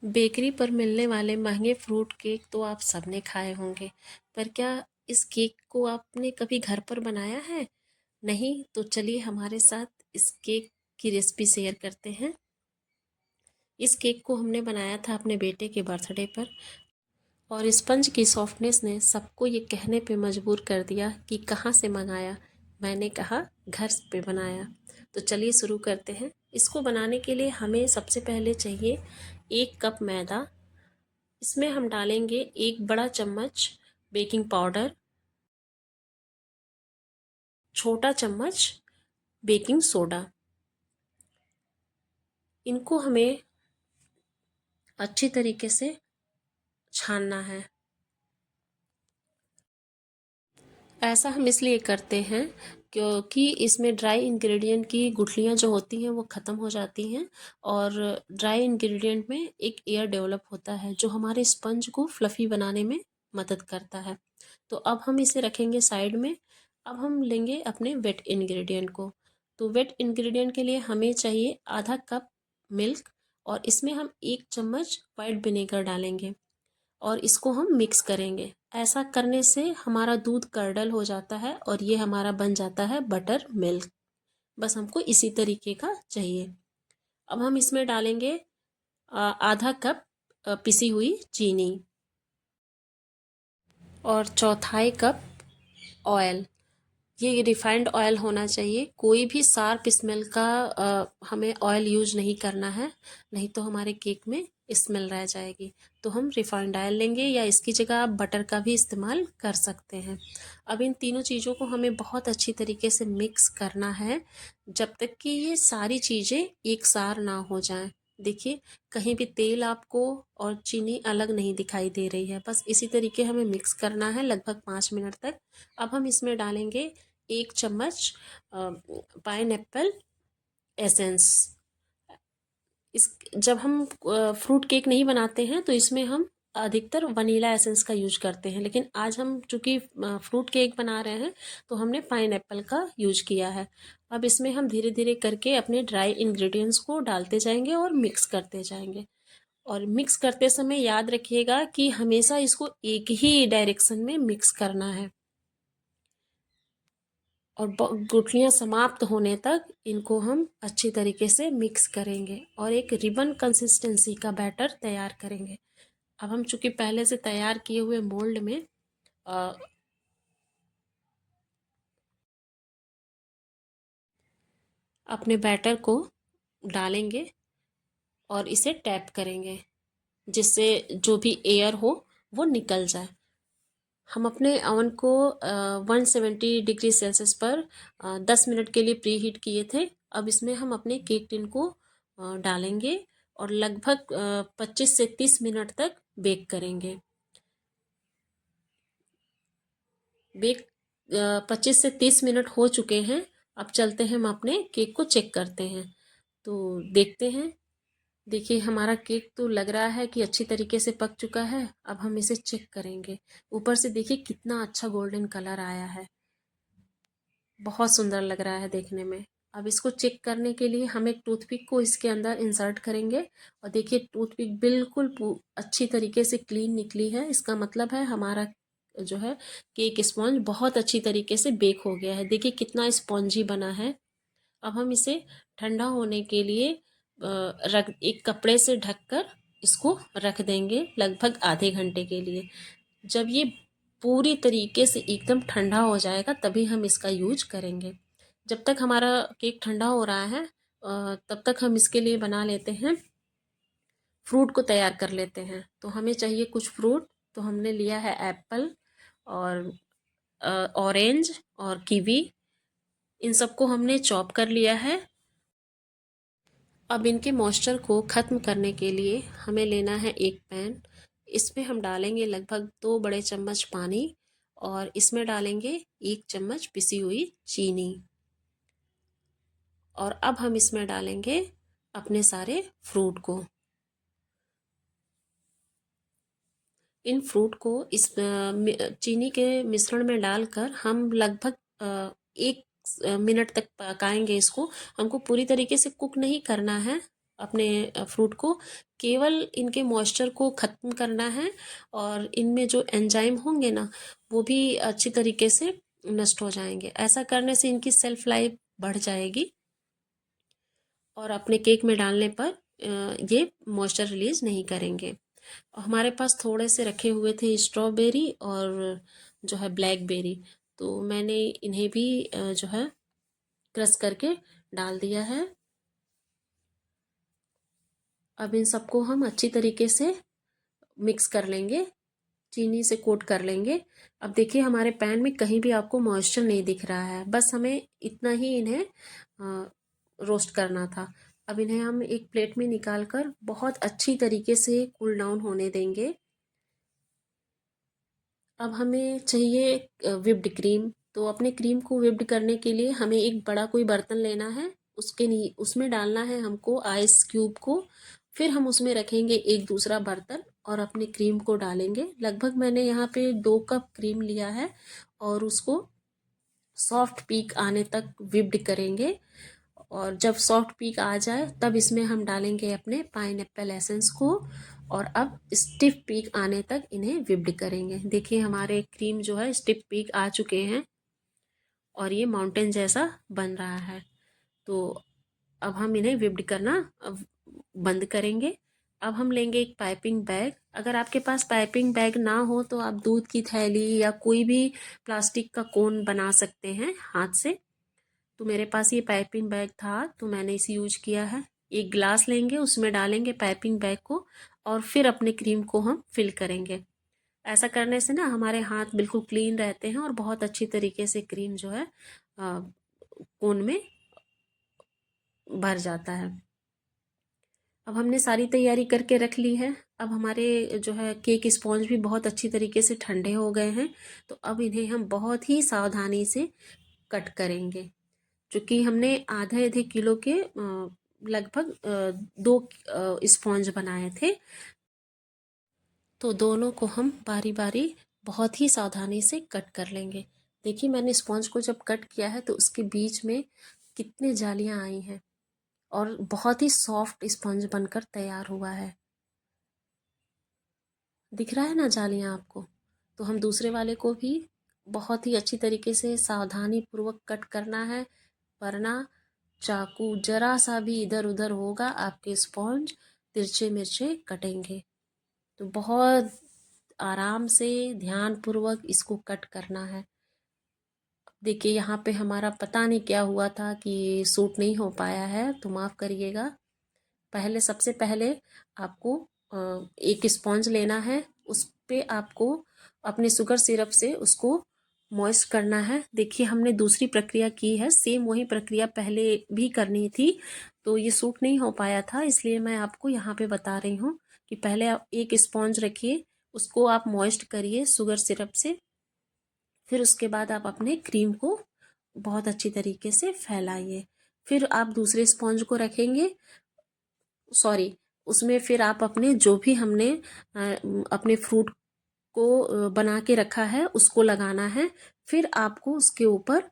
Bakery पर मिलने वाले महंगे फ्रूट केक तो आप सबने खाए होंगे, पर क्या इस केक को आपने कभी घर पर बनाया है? नहीं, तो चलिए हमारे साथ इस केक की रेसिपी शेयर करते हैं। इस केक को हमने बनाया था अपने बेटे के बर्थडे पर और स्पंज की सॉफ्टनेस ने सबको ये कहने पे मजबूर कर दिया कि कहाँ से मंगाया। मैंने कहा घर पे बनाया। तो चलिए शुरू करते हैं। इसको बनाने के लिए हमें सबसे पहले चाहिए 1 कप मैदा। इसमें हम डालेंगे 1 बड़ा चम्मच बेकिंग पाउडर, छोटा चम्मच बेकिंग सोडा। इनको हमें अच्छी तरीके से छानना है। ऐसा हम इसलिए करते हैं क्योंकि इसमें ड्राई इंग्रेडिएंट की गुठलियाँ जो होती हैं वो ख़त्म हो जाती हैं और ड्राई इंग्रेडिएंट में एक एयर डेवलप होता है जो हमारे स्पंज को फ्लफ़ी बनाने में मदद करता है। तो अब हम इसे रखेंगे साइड में। अब हम लेंगे अपने वेट इंग्रेडिएंट को। तो वेट इंग्रेडिएंट के लिए हमें चाहिए आधा कप मिल्क और इसमें हम 1 चम्मच वाइट विनेगर डालेंगे और इसको हम मिक्स करेंगे। ऐसा करने से हमारा दूध कर्डल हो जाता है और ये हमारा बन जाता है बटर मिल्क। बस हमको इसी तरीके का चाहिए। अब हम इसमें डालेंगे आधा कप पिसी हुई चीनी और चौथाई कप ऑयल। ये रिफाइंड ऑयल होना चाहिए। कोई भी शार्प स्मेल का हमें ऑयल यूज नहीं करना है, नहीं तो हमारे केक में स्मेल रह जाएगी। तो हम रिफाइंड ऑयल लेंगे या इसकी जगह आप बटर का भी इस्तेमाल कर सकते हैं। अब इन तीनों चीज़ों को हमें बहुत अच्छी तरीके से मिक्स करना है जब तक कि ये सारी चीज़ें एक सार ना हो जाएं। देखिए, कहीं भी तेल आपको और चीनी अलग नहीं दिखाई दे रही है। बस इसी तरीके हमें मिक्स करना है लगभग 5 मिनट तक। अब हम इसमें डालेंगे 1 चम्मच पाइनएप्पल एसेंस। इस जब हम फ्रूट केक नहीं बनाते हैं तो इसमें हम अधिकतर वनीला एसेंस का यूज करते हैं, लेकिन आज हम चूंकि फ्रूट केक बना रहे हैं तो हमने पाइनएप्पल का यूज किया है। अब इसमें हम धीरे धीरे करके अपने ड्राई इंग्रेडिएंट्स को डालते जाएंगे और मिक्स करते जाएंगे। और मिक्स करते समय याद रखिएगा कि हमेशा इसको एक ही डायरेक्शन में मिक्स करना है और गुठलियाँ समाप्त होने तक इनको हम अच्छी तरीके से मिक्स करेंगे और एक रिबन कंसिस्टेंसी का बैटर तैयार करेंगे। अब हम चूंकि पहले से तैयार किए हुए मोल्ड में अ, अपने बैटर को डालेंगे और इसे टैप करेंगे जिससे जो भी एयर हो वो निकल जाए। हम अपने अवन को 170 डिग्री सेल्सियस पर 10 मिनट के लिए प्री हीट किए थे। अब इसमें हम अपने केक टिन को डालेंगे और लगभग 25 से 30 मिनट तक बेक करेंगे। बेक 25 से 30 मिनट हो चुके हैं। अब चलते हैं, हम अपने केक को चेक करते हैं। तो देखते हैं। देखिए, हमारा केक तो लग रहा है कि अच्छी तरीके से पक चुका है। अब हम इसे चेक करेंगे। ऊपर से देखिए कितना अच्छा गोल्डन कलर आया है, बहुत सुंदर लग रहा है देखने में। अब इसको चेक करने के लिए हम एक टूथपिक को इसके अंदर इंसर्ट करेंगे और देखिए टूथपिक बिल्कुल अच्छी तरीके से क्लीन निकली है। इसका मतलब है हमारा जो है केक स्पॉन्ज बहुत अच्छी तरीके से बेक हो गया है। देखिए कितना स्पॉन्जी बना है। अब हम इसे ठंडा होने के लिए रख एक कपड़े से ढककर इसको रख देंगे लगभग आधे घंटे के लिए। जब ये पूरी तरीके से एकदम ठंडा हो जाएगा तभी हम इसका यूज करेंगे। जब तक हमारा केक ठंडा हो रहा है तब तक हम इसके लिए बना लेते हैं, फ्रूट को तैयार कर लेते हैं। तो हमें चाहिए कुछ फ्रूट। तो हमने लिया है एप्पल और ऑरेंज और कीवी। इन सबको हमने चॉप कर लिया है। अब इनके मॉइस्चर को ख़त्म करने के लिए हमें लेना है एक पैन। इसमें हम डालेंगे लगभग 2 बड़े चम्मच पानी और इसमें डालेंगे 1 चम्मच पिसी हुई चीनी और अब हम इसमें डालेंगे अपने सारे फ्रूट को। इन फ्रूट को इस चीनी के मिश्रण में डालकर हम लगभग 1 मिनट तक पकाएंगे इसको। हमको पूरी तरीके से कुक नहीं करना है, अपने फ्रूट को, केवल इनके मॉइस्चर को ख़त्म करना है और इनमें जो एंजाइम होंगे ना वो भी अच्छी तरीके से नष्ट हो जाएंगे। ऐसा करने से इनकी सेल्फ लाइफ बढ़ जाएगी और अपने केक में डालने पर ये मॉइस्चर रिलीज नहीं करेंगे। हमारे पास थोड़े से रखे हुए थे स्ट्रॉबेरी और जो है ब्लैकबेरी, तो मैंने इन्हें भी जो है क्रश करके डाल दिया है। अब इन सबको हम अच्छी तरीके से मिक्स कर लेंगे, चीनी से कोट कर लेंगे। अब देखिए हमारे पैन में कहीं भी आपको मॉइस्चर नहीं दिख रहा है, बस हमें इतना ही इन्हें रोस्ट करना था। अब इन्हें हम एक प्लेट में निकाल कर बहुत अच्छी तरीके से कूल डाउन होने देंगे। अब हमें चाहिए विप्ड क्रीम, तो अपने क्रीम को विप्ड करने के लिए हमें एक बड़ा कोई बर्तन लेना है, उसमें डालना है हमको आइस क्यूब को। फिर हम उसमें रखेंगे एक दूसरा बर्तन और अपने क्रीम को डालेंगे। लगभग मैंने यहाँ पे 2 कप क्रीम लिया है और उसको सॉफ्ट पीक आने तक विप्ड करेंगे। और जब सॉफ्ट पीक आ जाए तब इसमें हम डालेंगे अपने पाइनएप्पल एसेंस को और अब स्टिफ पीक आने तक इन्हें विप्ड करेंगे। देखिए हमारे क्रीम जो है स्टिफ पीक आ चुके हैं और ये माउंटेन जैसा बन रहा है। तो अब हम इन्हें विप्ड करना बंद करेंगे। अब हम लेंगे एक पाइपिंग बैग। अगर आपके पास पाइपिंग बैग ना हो तो आप दूध की थैली या कोई भी प्लास्टिक का कोन बना सकते हैं हाथ से। तो मेरे पास ये पाइपिंग बैग था तो मैंने इसे यूज किया है। एक ग्लास लेंगे, उसमें डालेंगे पाइपिंग बैग को और फिर अपने क्रीम को हम फिल करेंगे। ऐसा करने से ना हमारे हाथ बिल्कुल क्लीन रहते हैं और बहुत अच्छी तरीके से क्रीम जो है कोन में भर जाता है। अब हमने सारी तैयारी करके रख ली है। अब हमारे जो है केक स्पॉन्ज भी बहुत अच्छी तरीके से ठंडे हो गए हैं, तो अब इन्हें हम बहुत ही सावधानी से कट करेंगे। चूँकि हमने आधे आधे किलो के लगभग 2 स्पॉन्ज बनाए थे, तो दोनों को हम बारी बारी बहुत ही सावधानी से कट कर लेंगे। देखिए मैंने स्पॉन्ज को जब कट किया है तो उसके बीच में कितनी जालियां आई हैं और बहुत ही सॉफ्ट स्पंज बनकर तैयार हुआ है। दिख रहा है ना जालियां आपको? तो हम दूसरे वाले को भी बहुत ही अच्छी तरीके से सावधानी पूर्वक कट करना है, वरना चाकू जरा सा भी इधर उधर होगा आपके स्पॉन्ज तिरछे मिर्चे कटेंगे। तो बहुत आराम से ध्यान पूर्वक इसको कट करना है। देखिए यहाँ पे हमारा पता नहीं क्या हुआ था कि सूट नहीं हो पाया है, तो माफ़ करिएगा। सबसे पहले आपको एक स्पॉन्ज लेना है, उस पे आपको अपने शुगर सिरप से उसको मॉइस्ट करना है। देखिए हमने दूसरी प्रक्रिया की है, सेम वही प्रक्रिया पहले भी करनी थी, तो ये सूट नहीं हो पाया था, इसलिए मैं आपको यहाँ पे बता रही हूँ कि पहले आप एक स्पॉन्ज रखिए, उसको आप मॉइस्ट करिए शुगर सिरप से। फिर उसके बाद आप अपने क्रीम को बहुत अच्छी तरीके से फैलाइए। फिर आप दूसरे स्पॉन्ज को रखेंगे, सॉरी, उसमें फिर आप अपने जो भी हमने अपने फ्रूट को बना के रखा है उसको लगाना है। फिर आपको उसके ऊपर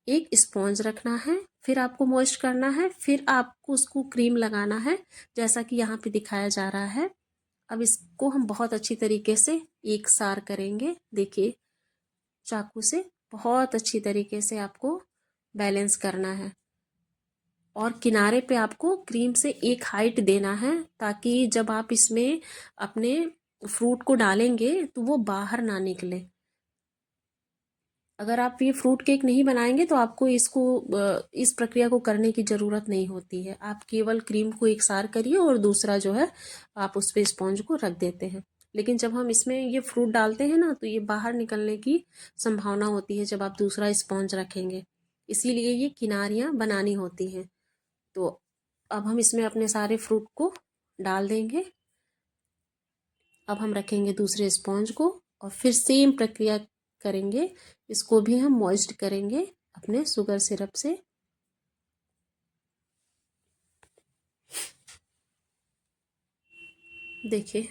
एक स्पॉन्ज रखना है, फिर आपको मॉइस्ट करना है, फिर आपको उसको क्रीम लगाना है जैसा कि यहाँ पे दिखाया जा रहा है। अब इसको हम बहुत अच्छी तरीके से एक सार करेंगे। देखिए चाकू से बहुत अच्छी तरीके से आपको बैलेंस करना है और किनारे पे आपको क्रीम से एक हाइट देना है, ताकि जब आप इसमें अपने फ्रूट को डालेंगे तो वो बाहर ना निकले। अगर आप ये फ्रूट केक नहीं बनाएंगे तो आपको इस प्रक्रिया को करने की ज़रूरत नहीं होती है। आप केवल क्रीम को एकसार करिए और दूसरा जो है आप उस पर स्पॉन्ज को रख देते हैं। लेकिन जब हम इसमें ये फ्रूट डालते हैं ना तो ये बाहर निकलने की संभावना होती है जब आप दूसरा स्पॉन्ज रखेंगे, इसीलिए ये किनारियाँ बनानी होती हैं। तो अब हम इसमें अपने सारे फ्रूट को डाल देंगे। अब हम रखेंगे दूसरे स्पॉन्ज को और फिर सेम प्रक्रिया करेंगे, इसको भी हम मॉइस्ट करेंगे अपने शुगर सिरप से। देखिए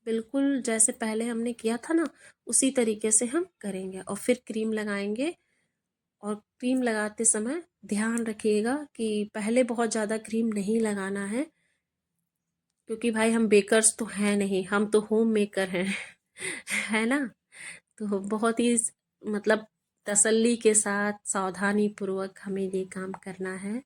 बिल्कुल जैसे पहले हमने किया था ना उसी तरीके से हम करेंगे और फिर क्रीम लगाएंगे। और क्रीम लगाते समय ध्यान रखिएगा कि पहले बहुत ज़्यादा क्रीम नहीं लगाना है, क्योंकि भाई हम बेकर्स तो हैं नहीं, हम तो होम मेकर हैं है ना। तो बहुत ही मतलब तसल्ली के साथ सावधानी पूर्वक हमें ये काम करना है।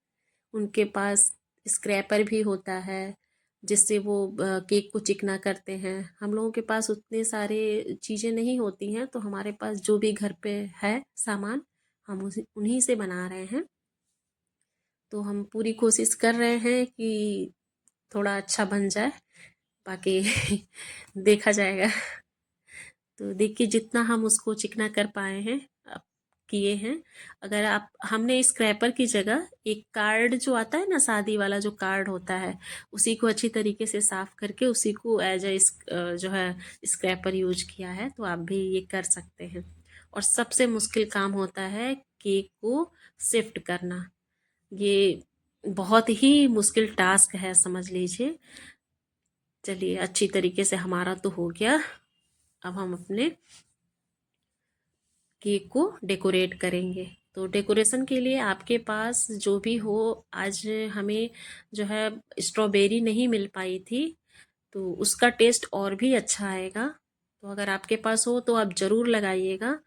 उनके पास स्क्रैपर भी होता है जिससे वो केक को चिकना करते हैं। हम लोगों के पास उतने सारे चीज़ें नहीं होती हैं, तो हमारे पास जो भी घर पे है सामान, हम उसी उन्हीं से बना रहे हैं। तो हम पूरी कोशिश कर रहे हैं कि थोड़ा अच्छा बन जाए, बाकी देखा जाएगा। तो देखिए जितना हम उसको चिकना कर पाए हैं, अब किए हैं। अगर आप हमने स्क्रैपर की जगह एक कार्ड जो आता है ना, शादी वाला जो कार्ड होता है, उसी को अच्छी तरीके से साफ करके उसी को एज ए जो है स्क्रैपर यूज किया है। तो आप भी ये कर सकते हैं। और सबसे मुश्किल काम होता है केक को शिफ्ट करना। ये बहुत ही मुश्किल टास्क है, समझ लीजिए। चलिए अच्छी तरीके से हमारा तो हो गया। अब हम अपने केक को डेकोरेट करेंगे। तो डेकोरेशन के लिए आपके पास जो भी हो, आज हमें जो है स्ट्रॉबेरी नहीं मिल पाई थी, तो उसका टेस्ट और भी अच्छा आएगा। तो अगर आपके पास हो तो आप ज़रूर लगाइएगा।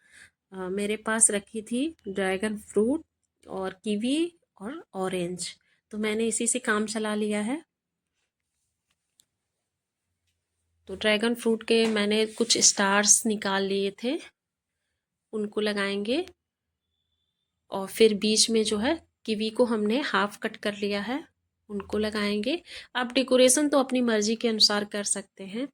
मेरे पास रखी थी ड्रैगन फ्रूट और कीवी और ऑरेंज, तो मैंने इसी से काम चला लिया है। तो ड्रैगन फ्रूट के मैंने कुछ स्टार्स निकाल लिए थे, उनको लगाएंगे। और फिर बीच में जो है कीवी को हमने हाफ कट कर लिया है, उनको लगाएंगे। आप डेकोरेशन तो अपनी मर्जी के अनुसार कर सकते हैं।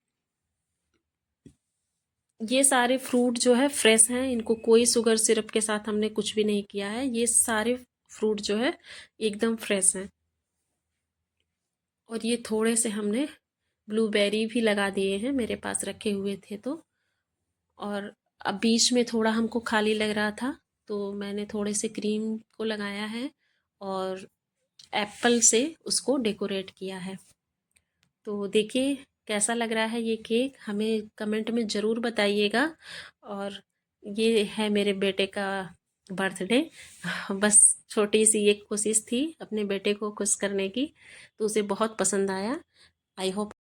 ये सारे फ्रूट जो है फ्रेश हैं, इनको कोई शुगर सिरप के साथ हमने कुछ भी नहीं किया है। ये सारे फ्रूट जो है एकदम फ्रेश हैं। और ये थोड़े से हमने ब्लूबेरी भी लगा दिए हैं, मेरे पास रखे हुए थे तो। और अब बीच में थोड़ा हमको खाली लग रहा था, तो मैंने थोड़े से क्रीम को लगाया है और एप्पल से उसको डेकोरेट किया है। तो देखिए कैसा लग रहा है ये केक, हमें कमेंट में ज़रूर बताइएगा। और ये है मेरे बेटे का बर्थडे। बस छोटी सी एक कोशिश थी अपने बेटे को खुश करने की, तो उसे बहुत पसंद आया। I hope